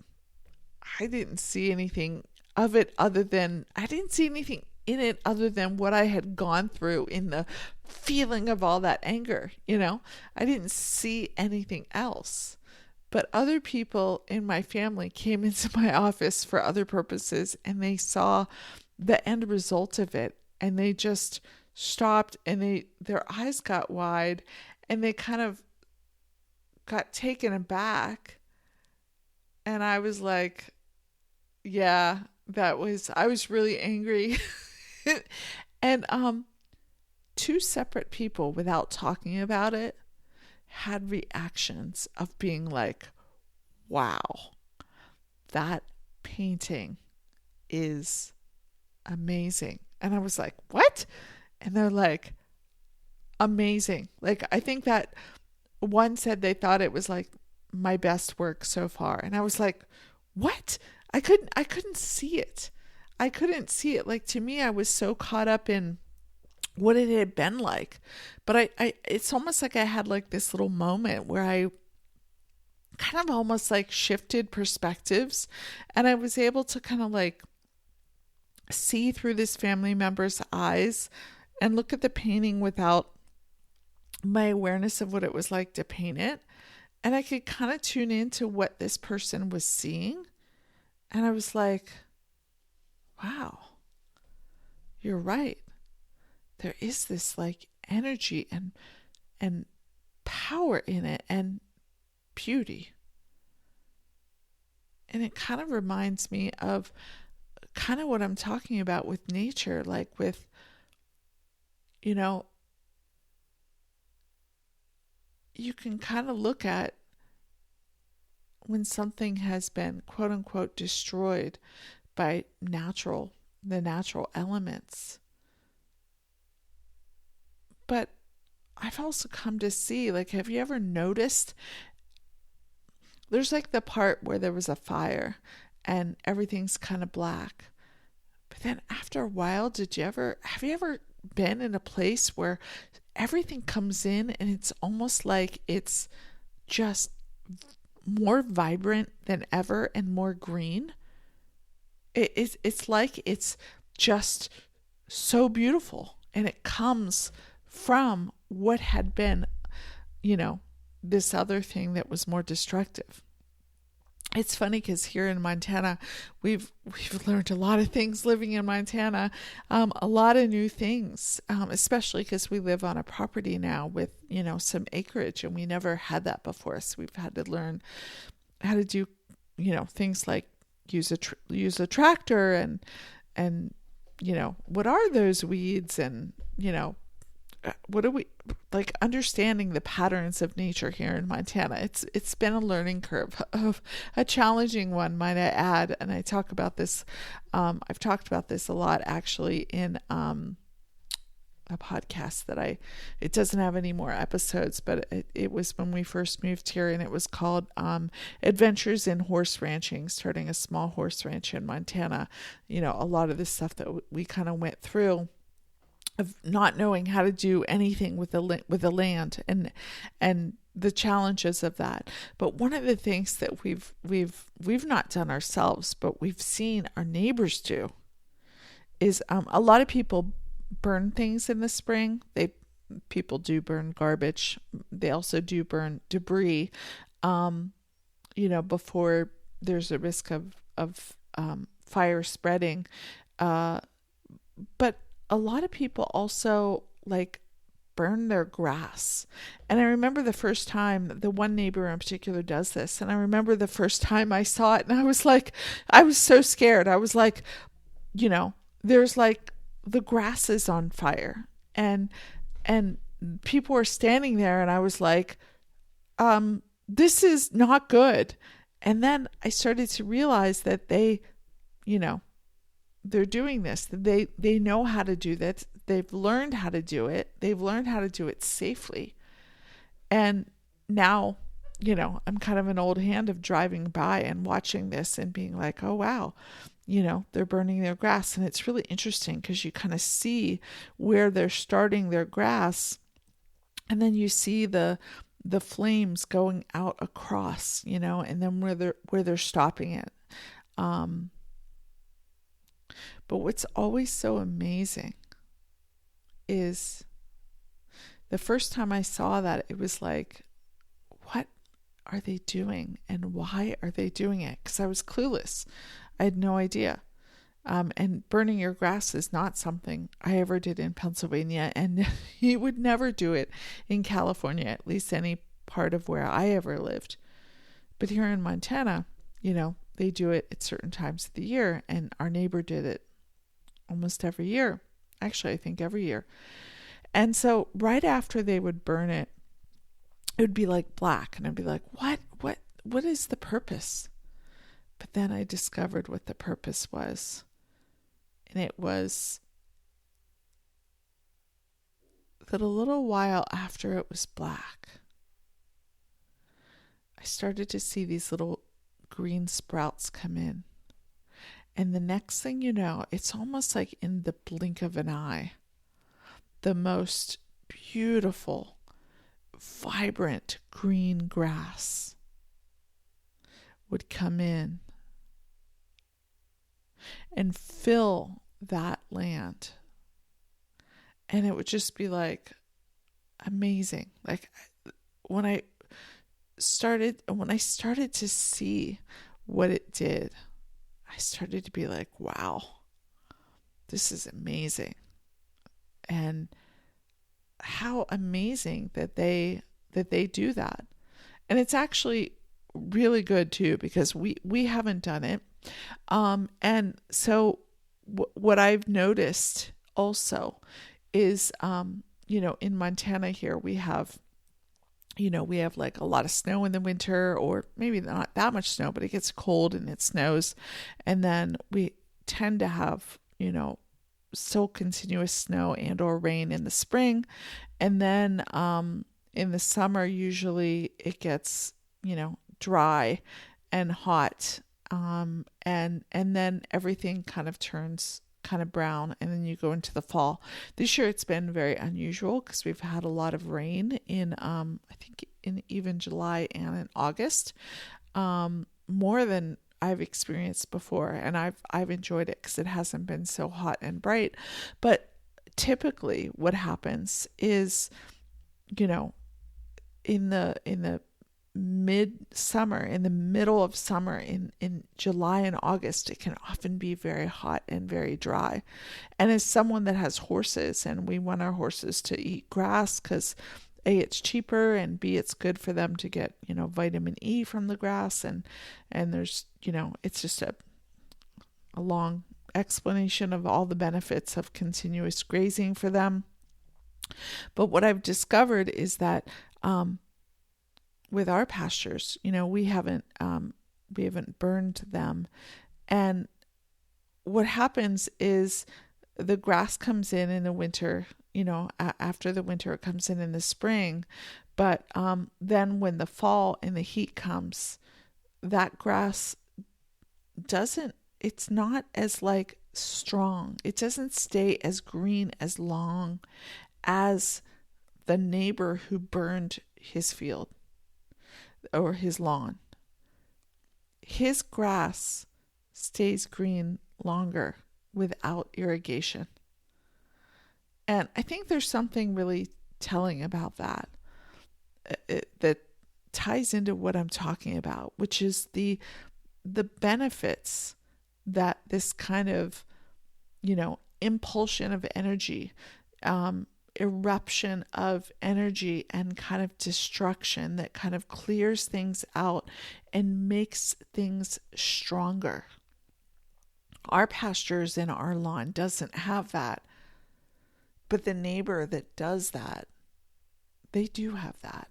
I didn't see anything of it I didn't see anything in it other than what I had gone through in the feeling of all that anger, I didn't see anything else. But other people in my family came into my office for other purposes and they saw the end result of it and they just stopped and their eyes got wide and they kind of got taken aback. And I was like, yeah, I was really angry. And two separate people, without talking about it, had reactions of being like, wow, that painting is amazing. And I was like, what? And they're like, amazing. Like, I think that one said they thought it was like my best work so far. And I was like, what? I couldn't see it. I couldn't see it. Like, to me, I was so caught up in what it had been like. But it's almost like I had like this little moment where I kind of almost like shifted perspectives, and I was able to kind of like see through this family member's eyes and look at the painting without my awareness of what it was like to paint it. And I could kind of tune into what this person was seeing. And I was like, wow, you're right. There is this like energy and power in it and beauty. And it kind of reminds me of kind of what I'm talking about with nature, like with, you know, you can kind of look at when something has been quote unquote destroyed by the natural elements. But I've also come to see, like, have you ever noticed there's like the part where there was a fire and everything's kind of black. But then after a while, have you ever been in a place where everything comes in and it's almost like it's just more vibrant than ever and more green? It's like it's just so beautiful, and it comes from what had been, this other thing that was more destructive. It's funny because here in Montana, we've learned a lot of things living in Montana, a lot of new things, especially because we live on a property now with, some acreage, and we never had that before. So we've had to learn how to do, things like use a tractor and what are those weeds, and, what do we like, understanding the patterns of nature here in Montana. It's been a learning curve, of a challenging one, might I add. And I talk about this. I've talked about this a lot actually in a podcast that it doesn't have any more episodes, but it was when we first moved here, and it was called Adventures in Horse Ranching, starting a small horse ranch in Montana. A lot of the stuff that we kind of went through, of not knowing how to do anything with the land and the challenges of that. But one of the things that we've not done ourselves, but we've seen our neighbors do, is a lot of people burn things in the spring. People do burn garbage. They also do burn debris, before there's a risk of fire spreading. But a lot of people also like burn their grass. And I remember the first time, the one neighbor in particular does this. And I remember the first time I saw it, and I was so scared. I was like, there's like the grass is on fire, and people were standing there, and I was like, this is not good. And then I started to realize that they're doing this. They know how to do that. They've learned how to do it. They've learned how to do it safely. And now, I'm kind of an old hand of driving by and watching this and being like, oh, wow, they're burning their grass. And it's really interesting because you kind of see where they're starting their grass, and then you see the flames going out across, and then where they're stopping it. But what's always so amazing is the first time I saw that, it was like, what are they doing and why are they doing it? Because I was clueless. I had no idea. And burning your grass is not something I ever did in Pennsylvania, and you would never do it in California, at least any part of where I ever lived. But here in Montana, they do it at certain times of the year, and our neighbor did it almost every year. Actually, I think every year. And so right after they would burn it, it would be like black, and I'd be like, what is the purpose? But then I discovered what the purpose was. And it was that a little while after it was black, I started to see these little green sprouts come in. And the next thing you know, it's almost like in the blink of an eye, the most beautiful, vibrant green grass would come in and fill that land. And it would just be like amazing. Like when I started to see what it did, I started to be like, wow, this is amazing. And how amazing that they do that. And it's actually really good too, because we haven't done it. And so what I've noticed also is, in Montana here, we have like a lot of snow in the winter, or maybe not that much snow, but it gets cold and it snows. And then we tend to have, still continuous snow and or rain in the spring. And then in the summer, usually it gets, dry and hot. And then everything kind of turns kind of brown, and then you go into the fall. This year it's been very unusual because we've had a lot of rain in I think in even July and in August, more than I've experienced before, and I've enjoyed it because it hasn't been so hot and bright. But typically what happens is, in the midsummer, in the middle of summer, in July and August, it can often be very hot and very dry. And as someone that has horses, and we want our horses to eat grass because A, it's cheaper, and B, it's good for them to get, vitamin E from the grass, and there's, it's just a long explanation of all the benefits of continuous grazing for them. But what I've discovered is that with our pastures, we haven't burned them. And what happens is the grass comes in the winter, after the winter, it comes in the spring. But then when the fall and the heat comes, that grass it's not as like strong. It doesn't stay as green as long as the neighbor who burned his field or his lawn. His grass stays green longer without irrigation. And I think there's something really telling about that, that ties into what I'm talking about, which is the benefits that this kind of, impulsion of energy, eruption of energy and kind of destruction that kind of clears things out and makes things stronger. Our pastures in our lawn doesn't have that, but the neighbor that does that, they do have that.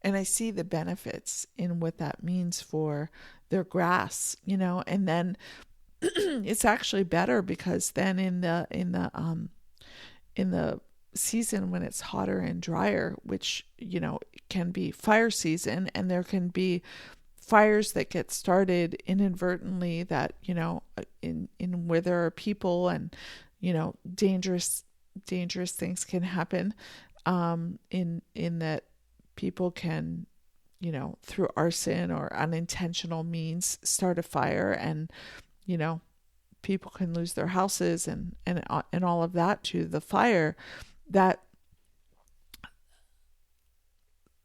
And I see the benefits in what that means for their grass, and then it's actually better because then in the season when it's hotter and drier, which, can be fire season, and there can be fires that get started inadvertently that, in where there are people, and, dangerous things can happen, in that people can, through arson or unintentional means start a fire, and, people can lose their houses and all of that to the fire. That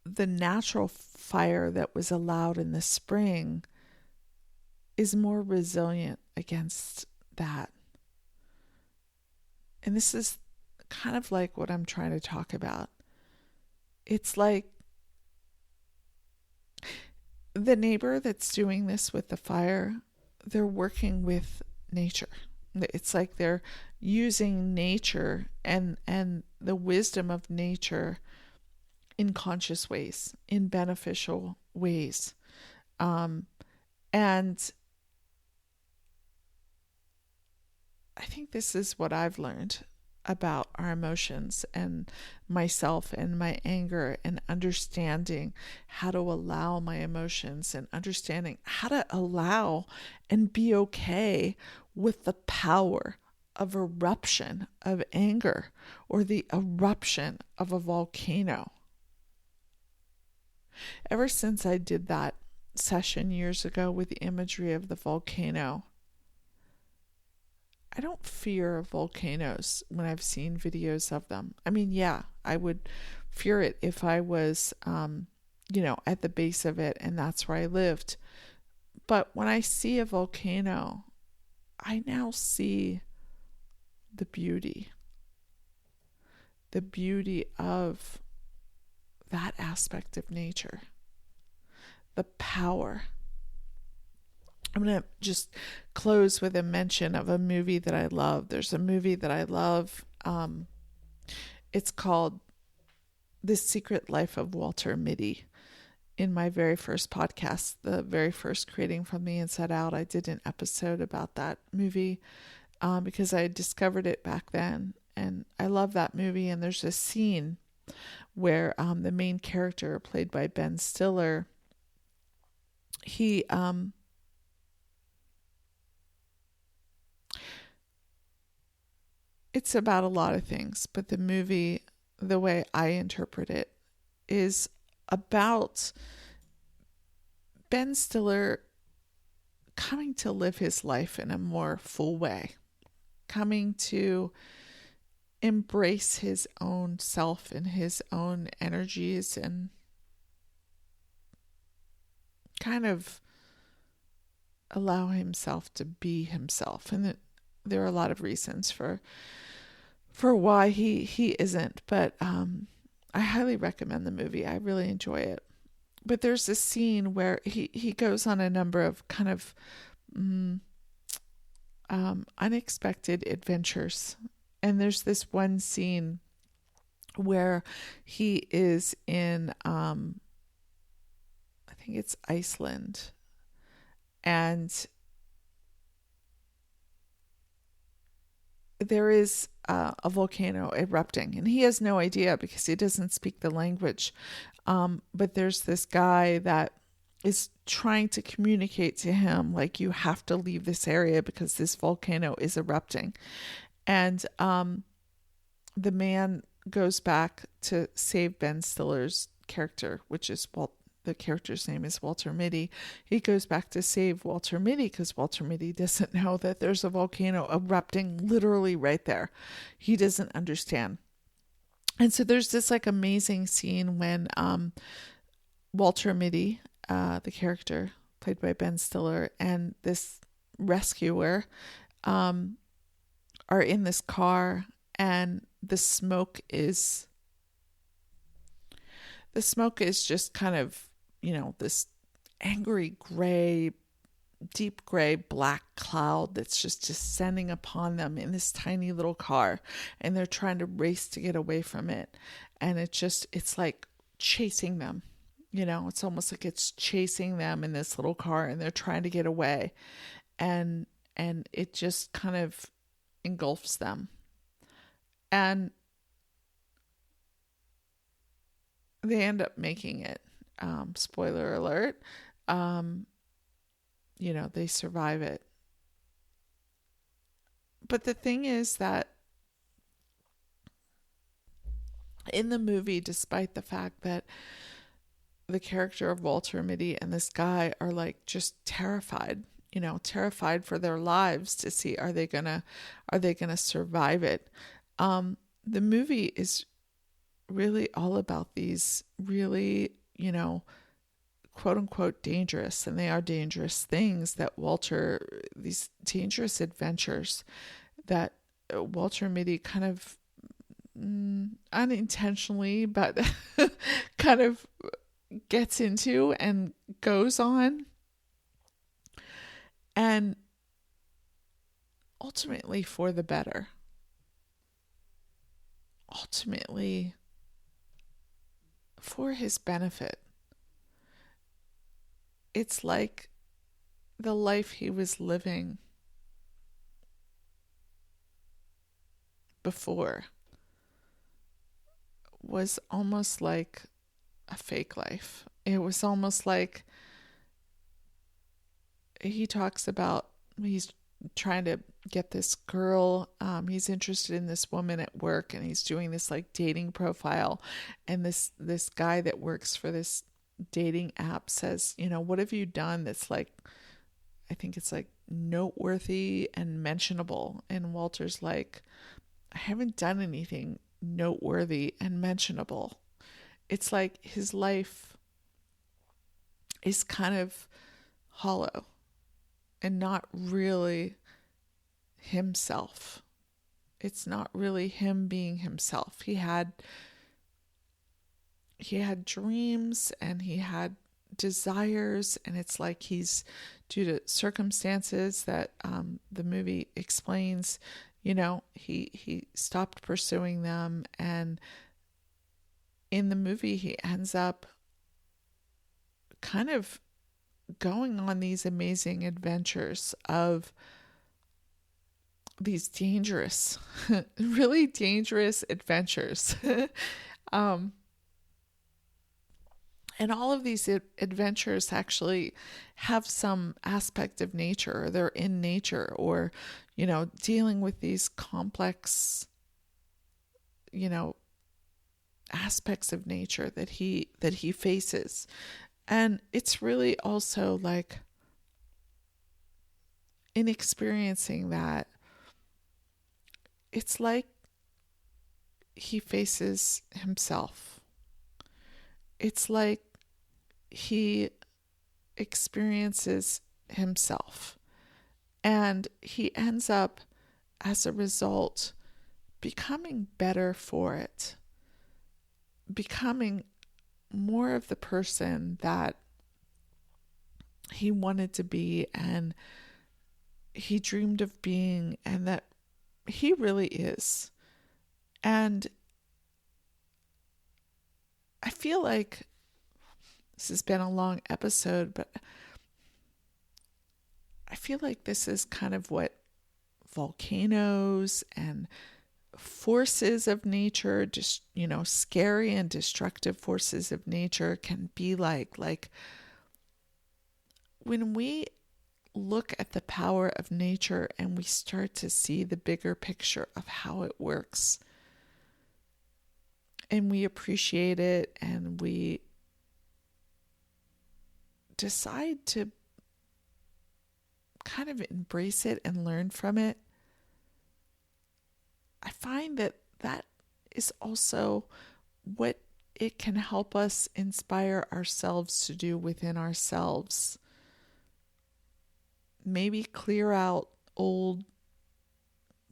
the natural fire that was allowed in the spring is more resilient against that. And this is kind of like what I'm trying to talk about, It's like the neighbor that's doing this with the fire, they're working with nature. It's like they're using nature and the wisdom of nature in conscious ways, in beneficial ways. And I think this is what I've learned about our emotions and myself and my anger, and understanding how to allow my emotions, and understanding how to allow and be okay with the power of eruption of anger, or the eruption of a volcano. Ever since I did that session years ago with the imagery of the volcano, I don't fear volcanoes when I've seen videos of them. I mean, yeah, I would fear it if I was, at the base of it and that's where I lived. But when I see a volcano, I now see the beauty of that aspect of nature, the power. I'm going to just close with a mention of a movie that I love. There's a movie that I love. It's called The Secret Life of Walter Mitty. In my very first podcast, the very first Creating from the Inside Out, I did an episode about that movie because I discovered it back then. And I love that movie. And there's a scene where the main character, played by Ben Stiller, he it's about a lot of things, but the movie, the way I interpret it, is about Ben Stiller coming to live his life in a more full way, coming to embrace his own self and his own energies, and kind of allow himself to be himself. And there are a lot of reasons for why he isn't, but I highly recommend the movie. I really enjoy it. But there's this scene where he goes on a number of kind of unexpected adventures. And there's this one scene where he is in, I think it's Iceland, and there is a volcano erupting, and he has no idea because he doesn't speak the language. But there's this guy that is trying to communicate to him, like, you have to leave this area because this volcano is erupting. And the man goes back to save Ben Stiller's character, which is the character's name is Walter Mitty. He goes back to save Walter Mitty because Walter Mitty doesn't know that there's a volcano erupting literally right there. He doesn't understand. And so there's this like amazing scene when Walter Mitty, the character played by Ben Stiller, and this rescuer are in this car, and the smoke is just kind of, this angry gray, deep gray black cloud that's just descending upon them in this tiny little car, and they're trying to race to get away from it. And it's like chasing them, it's almost like it's chasing them in this little car, and they're trying to get away, and it just kind of engulfs them. And they end up making it. Spoiler alert. They survive it. But the thing is that in the movie, despite the fact that the character of Walter Mitty and this guy are like just terrified, terrified for their lives to see, are they gonna survive it? The movie is really all about these really, quote unquote dangerous, and they are dangerous things that these dangerous adventures that Walter Mitty kind of unintentionally, but kind of gets into and goes on. And ultimately for the better. Ultimately for his benefit. It's like the life he was living before was almost like a fake life. It was almost like he talks about he's trying to get this girl. He's interested in this woman at work, and he's doing this like dating profile. And this guy that works for this dating app says, what have you done that's like, I think it's like noteworthy and mentionable. And Walter's like, I haven't done anything noteworthy and mentionable. It's like his life is kind of hollow and not really himself. It's not really him being himself. He had dreams and he had desires, and it's like he's, due to circumstances that the movie explains, he stopped pursuing them, and in the movie he ends up kind of going on these amazing adventures of these dangerous, really dangerous adventures. And all of these adventures actually have some aspect of nature, or they're in nature, or, dealing with these complex, aspects of nature that he faces. And it's really also like, in experiencing that, it's like he faces himself. It's like he experiences himself, and he ends up, as a result, becoming better for it, becoming more of the person that he wanted to be and he dreamed of being, and that he really is. And I feel like this has been a long episode, but I feel like this is kind of what volcanoes and forces of nature, just, scary and destructive forces of nature can be like. Like, when we look at the power of nature and we start to see the bigger picture of how it works, and we appreciate it, and we decide to kind of embrace it and learn from it, I find that that is also what it can help us inspire ourselves to do within ourselves. Maybe clear out old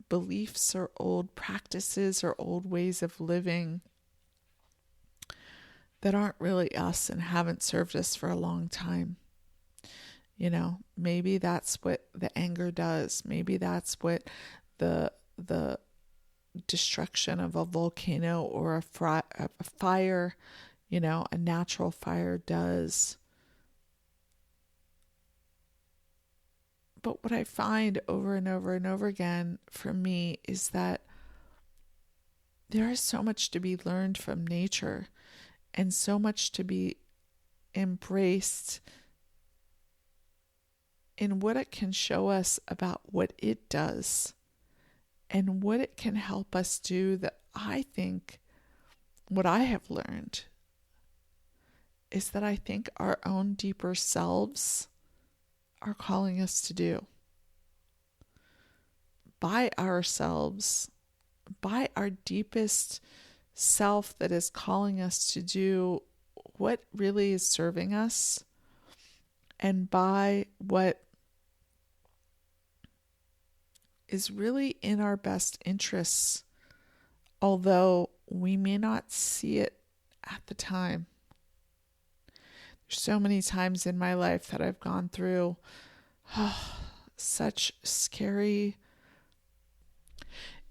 beliefs or old practices or old ways of living that aren't really us and haven't served us for a long time. Maybe that's what the anger does. Maybe that's what the destruction of a volcano or a fire, a natural fire does. But what I find over and over and over again for me is that there is so much to be learned from nature, and so much to be embraced in what it can show us about what it does and what it can help us do. That I think what I have learned is that I think our own deeper selves are calling us to do. By ourselves, by our deepest self that is calling us to do what really is serving us, and by what is really in our best interests, although we may not see it at the time. There's so many times in my life that I've gone through such scary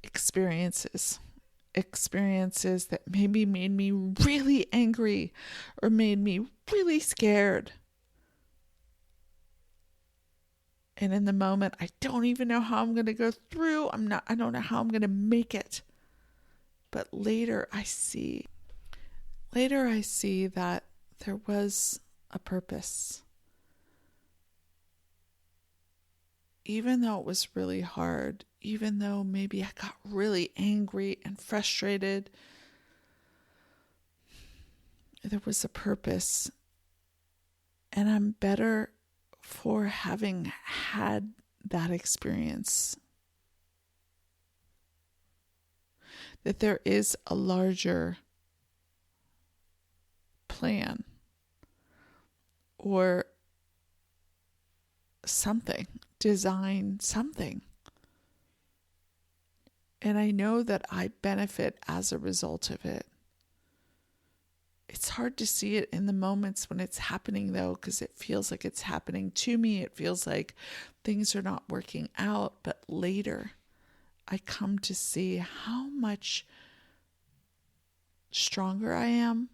experiences that maybe made me really angry or made me really scared. And in the moment, I don't even know how I'm going to go through. I don't know how I'm going to make it. But later I see that there was a purpose. Even though it was really hard, even though maybe I got really angry and frustrated, there was a purpose. And I'm better for having had that experience. That there is a larger plan or something, design something. And I know that I benefit as a result of it. It's hard to see it in the moments when it's happening, though, because it feels like it's happening to me. It feels like things are not working out. But later, I come to see how much stronger I am,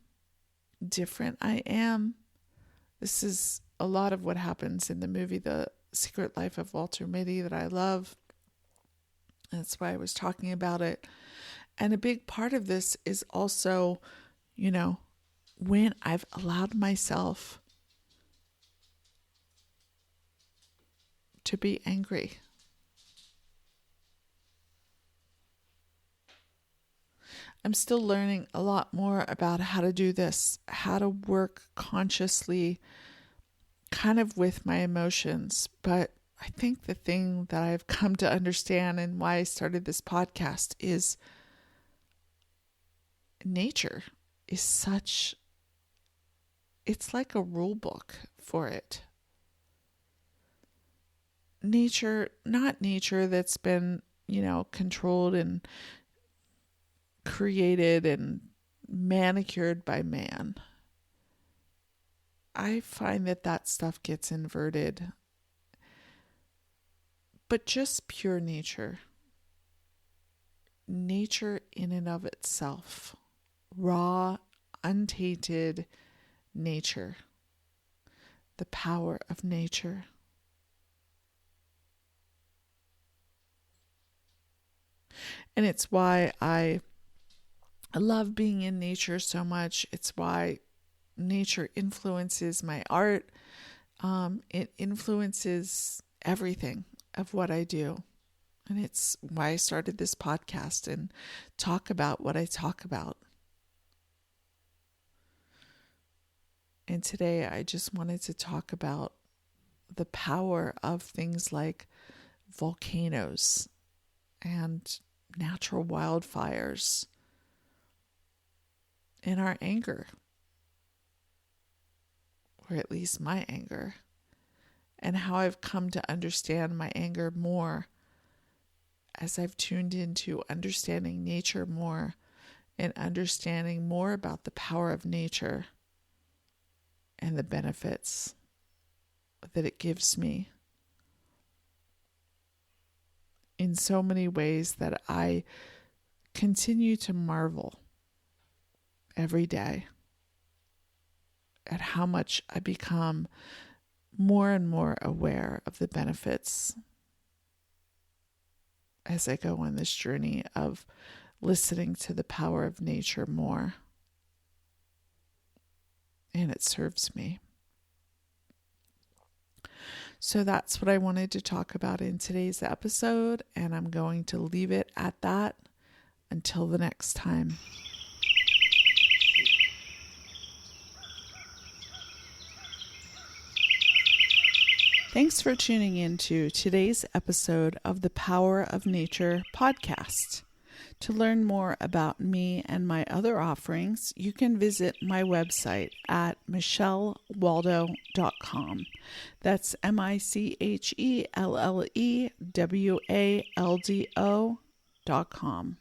different I am. This is a lot of what happens in the movie The Secret Life of Walter Mitty that I love. That's why I was talking about it. And a big part of this is also, when I've allowed myself to be angry. I'm still learning a lot more about how to do this, how to work consciously kind of with my emotions. But I think the thing that I've come to understand and why I started this podcast is nature is it's like a rule book for it. Nature, not nature that's been, controlled and created and manicured by man. I find that stuff gets inverted. But just pure nature. Nature in and of itself. Raw, untainted nature. The power of nature. And it's why I love being in nature so much. It's why nature influences my art. It influences everything of what I do. And it's why I started this podcast and talk about what I talk about. And today I just wanted to talk about the power of things like volcanoes and natural wildfires and our anger, or at least my anger, and how I've come to understand my anger more as I've tuned into understanding nature more and understanding more about the power of nature and the benefits that it gives me in so many ways that I continue to marvel every day at how much I become more and more aware of the benefits as I go on this journey of listening to the power of nature more. And it serves me. So that's what I wanted to talk about in today's episode, and I'm going to leave it at that until the next time. Thanks for tuning in to today's episode of the Power of Nature podcast. To learn more about me and my other offerings, you can visit my website at michellewaldo.com. That's MICHELLEWALDO.com.